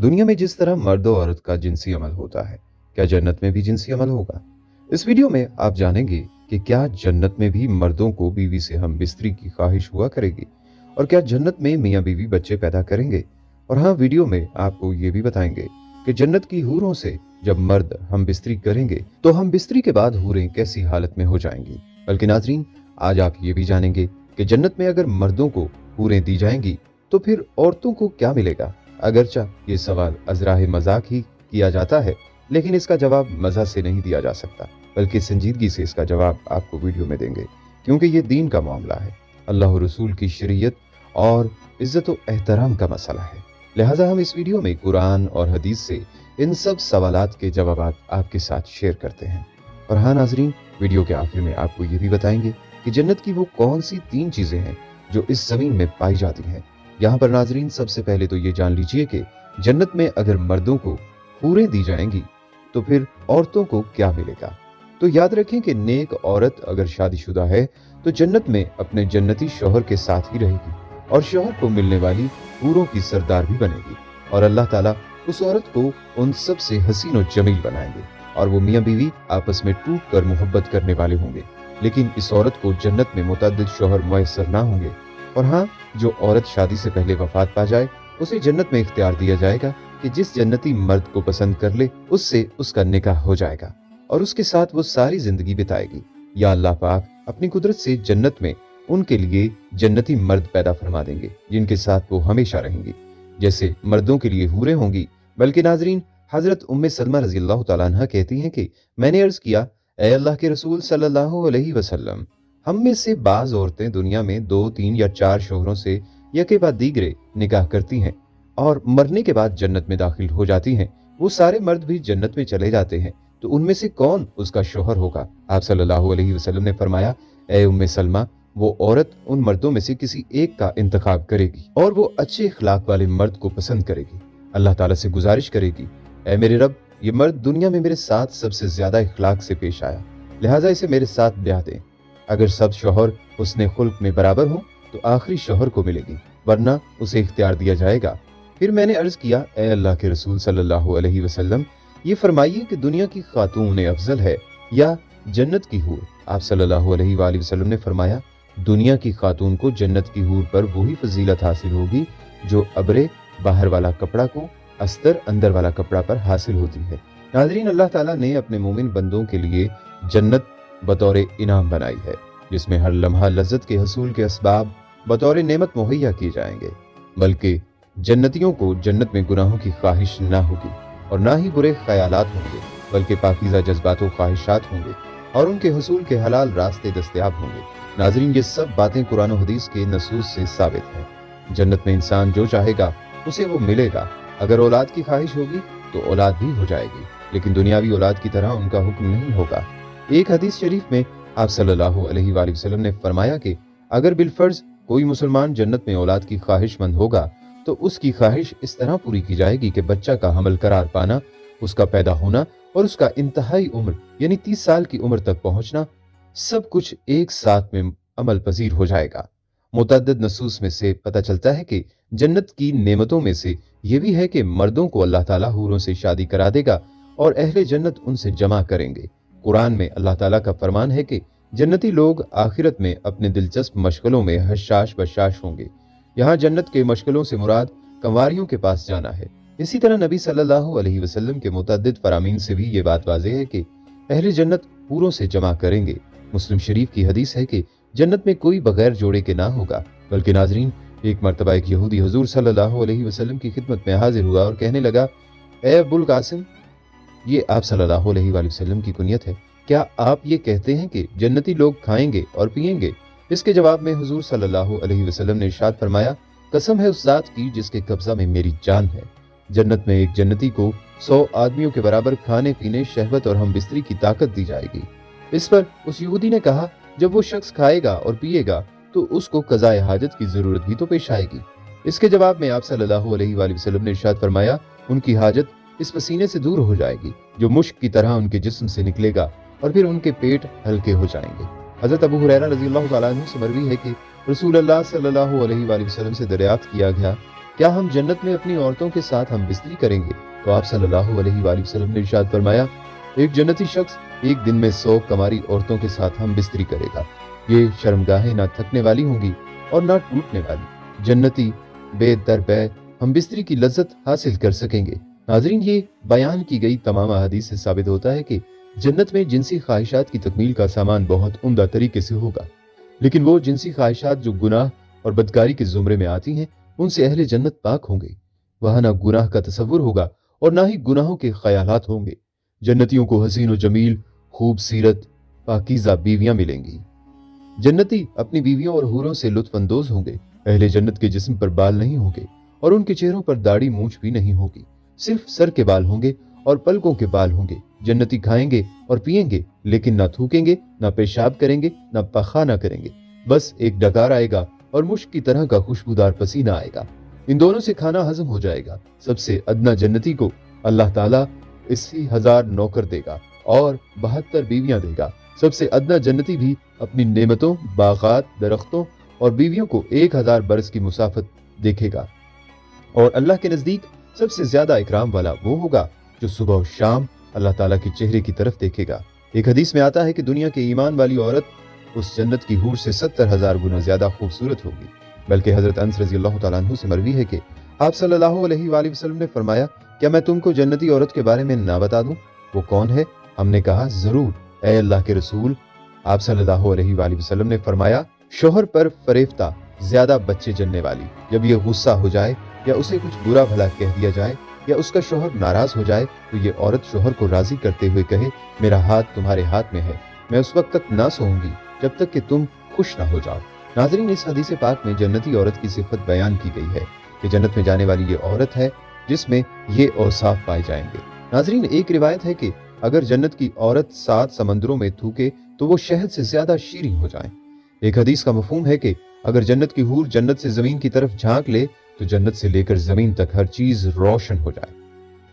दुनिया में जिस तरह मर्द और औरत का जिनसी अमल होता है, क्या जन्नत में भी जिनसी अमल होगा? इस वीडियो में आप जानेंगे कि क्या जन्नत में भी मर्दों को बीवी से हम बिस्तरी की ख्वाहिश हुआ करेगी और क्या जन्नत में मियाँ बीवी बच्चे पैदा करेंगे। और हाँ, वीडियो में आपको ये भी बताएंगे कि जन्नत की हूरों से जब मर्द हम बिस्तरी करेंगे तो हम बिस्तरी के बाद हूरें कैसी हालत में हो जाएंगी। बल्कि नाजरीन, आज आप ये भी जानेंगे कि जन्नत में अगर मर्दों को हूरें दी जाएंगी तो फिर औरतों को क्या मिलेगा। अगरचा ये सवाल अजराह मजाक ही किया जाता है, लेकिन इसका जवाब मजा से नहीं दिया जा सकता, बल्कि संजीदगी से इसका जवाब आपको वीडियो में देंगे, क्योंकि ये दीन का मामला है, अल्लाह रसूल की शरीयत और इज्जत व एहतराम का मसला है। लिहाजा हम इस वीडियो में कुरान और हदीस से इन सब सवालात के जवाब आपके साथ शेयर करते हैं। और हाँ नाजरीन, वीडियो के आखिर में आपको ये भी बताएंगे कि जन्नत की वो कौन सी 3 चीजें हैं जो इस जमीन में पाई जाती हैं। यहाँ पर नाजरीन सबसे पहले तो ये जान लीजिए कि जन्नत में अगर मर्दों को हूरें दी जाएंगी तो फिर औरतों को क्या मिलेगा। तो याद रखें कि नेक औरत अगर शादीशुदा है तो जन्नत में अपने जन्नती शौहर के साथ ही रहेगी और शौहर को मिलने वाली हूरों की सरदार भी बनेगी, और अल्लाह ताला उस औरत को उन सब से हसीन और जमील बनाएंगे और वो मियाँ बीवी आपस में टूट कर मोहब्बत करने वाले होंगे। लेकिन इस औरत को जन्नत में मुतअद्दिद शौहर मुयस्सर ना होंगे। और हाँ, जो औरत शादी से पहले वफात पा जाए उसे जन्नत में इख्तियार दिया जाएगा कि जिस जन्नती मर्द को पसंद कर ले उससे उसका निकाह हो जाएगा और उसके साथ वो सारी जिंदगी बिताएगी। या अल्लाह पाक अपनी कुदरत से जन्नत में उनके लिए जन्नती मर्द पैदा फरमा देंगे जिनके साथ वो हमेशा रहेंगी, जैसे मर्दों के लिए हूरें होंगी। बल्कि नाजरीन, हजरत उम्मे सलमा रजी अल्लाह तआला अन्हा कहती हैं कि मैंने अर्ज किया, ए अल्लाह के रसूल सल्लल्लाहु अलैहि वसल्लम, हम में से बाज औरतें दुनिया में 2, 3 या 4 शौहरों से यके बाद दीगरे निकाह करती हैं और मरने के बाद जन्नत में दाखिल हो जाती हैं। वो सारे मर्द भी जन्नत में चले जाते हैं, तो उनमें से कौन उसका शौहर होगा? आप सल्लल्लाहु अलैहि वसल्लम ने फरमाया, ए उम्मे सलमा, वो औरत उन मर्दों में से किसी एक का इंतखाब करेगी और वो अच्छे इखलाक वाले मर्द को पसंद करेगी। अल्लाह ताला से गुजारिश करेगी, ए मेरे रब, ये मर्द दुनिया में मेरे साथ सबसे ज्यादा इखलाक से पेश आया, लिहाजा इसे मेरे साथ ब्याह दें। अगर सब शौहर उसने खुल्क में बराबर हो तो आखिरी शौहर को मिलेगी, वरना उसे इख्तियार दिया जाएगा। फिर मैंने अर्ज किया, ए अल्लाह के रसूल सल्लल्लाहु अलैहि वसल्लम, ये फरमाइए कि दुनिया की खातून अफजल है या जन्नत की हूर? आप सल्लल्लाहु अलैहि वसल्लम ने फरमाया, दुनिया की खातून को जन्नत की हूर पर वही फजीलत हासिल होगी जो अबरे बाहर वाला कपड़ा को अस्तर अंदर वाला कपड़ा पर हासिल होती है। नाज़रीन, अल्लाह ताला ने अपने मोमिन बंदों के लिए जन्नत बतौर इनाम बनाई है, जिसमें हर लम्हा लज्जत के हसूल के असबाब बतौर नेमत मुहैया किए जाएंगे। बल्कि जन्नतियों को जन्नत में गुनाहों की ख्वाहिश ना होगी और ना ही बुरे ख्यालात होंगे, बल्कि पाकीज़ा जज्बात व ख्वाहिशात होंगे और उनके हसूल के हलाल रास्ते दस्तयाब होंगे। नाज़रीन, ये सब बातें कुरान और हदीस के नसूस से साबित हैं। जन्नत में इंसान जो चाहेगा उसे वो मिलेगा। अगर औलाद की ख्वाहिश होगी तो औलाद भी हो जाएगी, लेकिन दुनियावी औलाद की तरह उनका हुक्म नहीं होगा। एक हदीस शरीफ में आप सल्लल्लाहु अलैहि वसल्लम ने फरमाया कि अगर बिलफर्ज कोई मुसलमान जन्नत में औलाद की ख्वाहिशमंद होगा तो उसकी ख्वाहिश इस तरह पूरी की जाएगी कि बच्चा का हमल करार पाना, उसका पैदा होना और उसका इंतहाई उम्र यानी 30 साल की उम्र तक पहुंचना, सब कुछ एक साथ में अमल पजीर हो जाएगा। मुतअद्दिद नसूस में से पता चलता है कि जन्नत की नेमतों में से ये भी है कि मर्दों को अल्लाह ताला हूरों से शादी करा देगा और अहले जन्नत उनसे जमा करेंगे। कुरान में अल्लाह ताला का फरमान है कि जन्नती लोग आखिरत में अपने दिलचस्प मशगलों में हशाश बशाश होंगे। यहाँ जन्नत के मशगलों से मुराद कंवारियों के पास जाना है। इसी तरह नबी सल्लल्लाहु अलैहि वसल्लम के मुतअद्दिद फरामीन से भी ये बात वाज़ेह है कि अहले जन्नत हूरों से जमा करेंगे। मुस्लिम शरीफ की हदीस है कि जन्नत में कोई बगैर जोड़े के ना होगा। बल्कि नाजरीन, एक मरतबा एक यहूदी हुजूर सल्लल्लाहु अलैहि वसल्लम की खिदमत में हाजिर हुआ और कहने लगा, ए अबुल कासिम, ये आप सल्लल्लाहु अलैहि वसल्लम की कुनियत है, क्या आप ये कहते हैं कि जन्नती लोग खाएंगे और पिएंगे? इसके जवाब में हुजूर सल्लल्लाहु अलैहि वसल्लम ने इरशाद फरमाया, कसम है उस जात की जिसके कब्जा में मेरी जान है, जन्नत में एक जन्नती को 100 आदमियों के बराबर खाने पीने, शहवत और हम बिस्तरी की ताकत दी जाएगी। इस पर उस यहूदी ने कहा, जब वो शख्स खाएगा और पिएगा तो उसको कज़ाए हाजत की जरूरत भी तो पेश आएगी। इसके जवाब में आप सल्लल्लाहु अलैहि वसल्लम ने इरशाद फरमाया, उनकी हाजत इस पसीने से दूर हो जाएगी जो मुश्क की तरह उनके जिस्म से निकलेगा और फिर उनके पेट हल्के हो जाएंगे। हजरत अबू हुरैरा रज़ियल्लाहु तआला अन्हु से मरवी है कि रसूलुल्लाह सल्लल्लाहु अलैहि वसल्लम से दरियाफ्त किया गया کیا ہم جنت میں اپنی عورتوں کے ساتھ ہم بستری کریں گے؟ تو آپ صلی اللہ علیہ وآلہ وسلم نے ارشاد فرمایا، ایک جنتی شخص ایک دن میں 100 کماری عورتوں کے ساتھ ہم بستری کرے گا۔ یہ شرمگاہیں نہ تھکنے والی ہوں گی اور نہ ٹوٹنے والی۔ جنتی بے در بے ہم بستری کی لذت حاصل کر سکیں گے۔ ناظرین، یہ بیان کی گئی تمام احادیث سے ثابت ہوتا ہے کہ جنت میں جنسی خواہشات کی تکمیل کا سامان بہت عمدہ طریقے سے ہوگا، لیکن وہ جنسی خواہشات جو گناہ اور بدکاری کے زمرے میں آتی ہیں ان سے اہل جنت پاک ہوں گے۔ وہاں نہ گناہ کا تصور ہوگا اور نہ ہی گناہوں کے خیالات ہوں گے۔ جنتیوں کو حسین و جمیل، خوبصورت، پاکیزہ بیویاں ملیں گی۔ جنتی اپنی بیویوں اور حوروں سے لطف اندوز ہوں گے۔ اہل جنت کے جسم پر بال نہیں ہوں گے اور ان کے چہروں پر داڑھی مونچھ بھی نہیں ہوگی، صرف سر کے بال ہوں گے اور پلکوں کے بال ہوں گے۔ جنتی کھائیں گے اور پئیں گے لیکن نہ تھوکیں گے، نہ پیشاب کریں گے، نہ پخانہ کریں گے۔ بس ایک ڈکار آئے گا اور مشک کی طرح کا خوشبودار پسینہ آئے گا۔ ان دونوں سے کھانا ہضم ہو جائے گا۔ سب سے ادنا جنتی کو اللہ تعالیٰ 80,000 نوکر دے گا اور 72 بیویاں دے گا۔ سب سے ادنا جنتی بھی اپنی نعمتوں، باغات، درختوں اور بیویوں کو 1000 برس کی مسافت دیکھے گا۔ اور اللہ کے نزدیک سب سے زیادہ اکرام والا وہ ہوگا جو صبح و شام اللہ تعالیٰ کے چہرے کی طرف دیکھے گا۔ ایک حدیث میں آتا ہے کہ دنیا کے ایمان والی عورت اس جنت کی حور سے 70,000 گنا زیادہ خوبصورت ہوگی۔ بلکہ حضرت انس رضی اللہ تعالیٰ عنہ سے مروی ہے کہ آپ صلی اللہ علیہ وآلہ وسلم نے فرمایا، کیا میں تم کو جنتی عورت کے بارے میں نہ بتا دوں؟ وہ کون ہے؟ ہم نے کہا ضرور اے اللہ کے رسول۔ آپ صلی اللہ علیہ وآلہ وسلم نے فرمایا، شوہر پر فریفتہ، زیادہ بچے جننے والی۔ جب یہ غصہ ہو جائے یا اسے کچھ برا بھلا کہہ دیا جائے یا اس کا شوہر ناراض ہو جائے تو یہ عورت شوہر کو راضی کرتے ہوئے کہے، میرا ہاتھ تمہارے ہاتھ میں ہے، میں اس وقت تک نہ سوؤں گی جب تک کہ تم خوش نہ ہو جاؤ۔ ناظرین، اس حدیث پاک میں جنتی عورت کی صفت بیان کی گئی ہے کہ جنت میں جانے والی یہ عورت ہے جس میں یہ اوصاف پائے جائیں گے۔ ناظرین، ایک روایت ہے کہ اگر جنت کی عورت 7 سمندروں میں تھوکے تو وہ شہد سے زیادہ شیریں ہو جائیں۔ ایک حدیث کا مفہوم ہے کہ اگر جنت کی حور جنت سے زمین کی طرف جھانک لے تو جنت سے لے کر زمین تک ہر چیز روشن ہو جائے،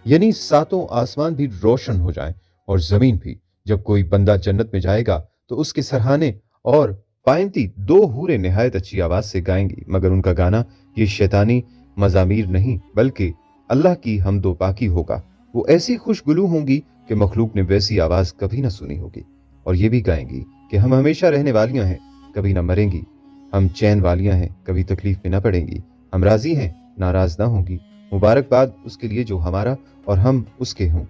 یعنی 7 آسمان بھی روشن ہو جائیں اور زمین بھی۔ جب کوئی بندہ جنت میں جائے گا تو اس کے سرہانے اور پائنتی 2 حوریں نہایت اچھی آواز سے گائیں گی، مگر ان کا گانا یہ شیطانی مزامیر نہیں بلکہ اللہ کی حمد و پاکی ہوگا۔ وہ ایسی خوشگلو ہوں گی کہ مخلوق نے ویسی آواز کبھی نہ سنی ہوگی، اور یہ بھی گائیں گی کہ ہم ہمیشہ رہنے والیاں ہیں، کبھی نہ مریں گی، ہم چین والیاں ہیں، کبھی تکلیف میں نہ پڑیں گی، ہم راضی ہیں، ناراض نہ ہوں گی، مبارکباد اس کے لیے جو ہمارا اور ہم اس کے ہوں۔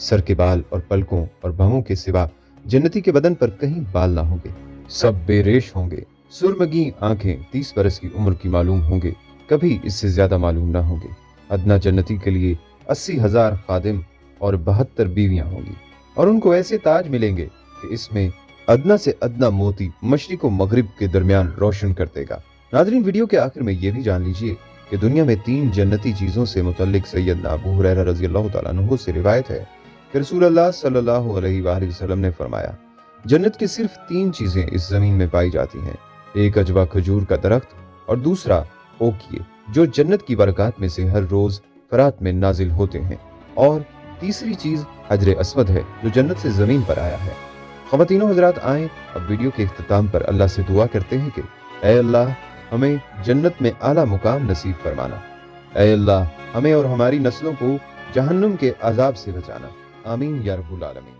سر کے بال اور پلکوں اور بھووں کے سوا جنتی کے بدن پر کہیں بال نہ ہوں گے، سب بے ریش ہوں گے، سرمگی آنکھیں 30 برس کی عمر کی معلوم ہوں گے، کبھی اس سے زیادہ معلوم نہ ہوں گے۔ ادنا جنتی کے لیے 80,000 خادم اور 72 بیویاں ہوں گی، اور ان کو ایسے تاج ملیں گے کہ اس میں ادنا سے ادنا موتی مشرق و مغرب کے درمیان روشن کر دے گا۔ ناظرین، ویڈیو کے آخر میں یہ بھی جان لیجئے کہ دنیا میں 3 جنتی چیزوں سے متعلق سیدنا ابو ہریرہ رضی اللہ تعالیٰ عنہ سے روایت ہے کہ رسول اللہ صلی اللہ علیہ وآلہ وسلم نے فرمایا، جنت کی صرف 3 چیزیں اس زمین میں پائی جاتی ہیں، ایک اجوا کھجور کا درخت، اور دوسرا اوکیے جو جنت کی برکات میں سے ہر روز فرات میں نازل ہوتے ہیں، اور تیسری چیز حجر اسود ہے جو جنت سے زمین پر آیا ہے۔ خواتین و حضرات، آئیں اب ویڈیو کے اختتام پر اللہ سے دعا کرتے ہیں کہ اے اللہ ہمیں جنت میں اعلیٰ مقام نصیب فرمانا، اے اللہ ہمیں اور ہماری نسلوں کو جہنم کے عذاب سے بچانا، آمین یا رب العالمین۔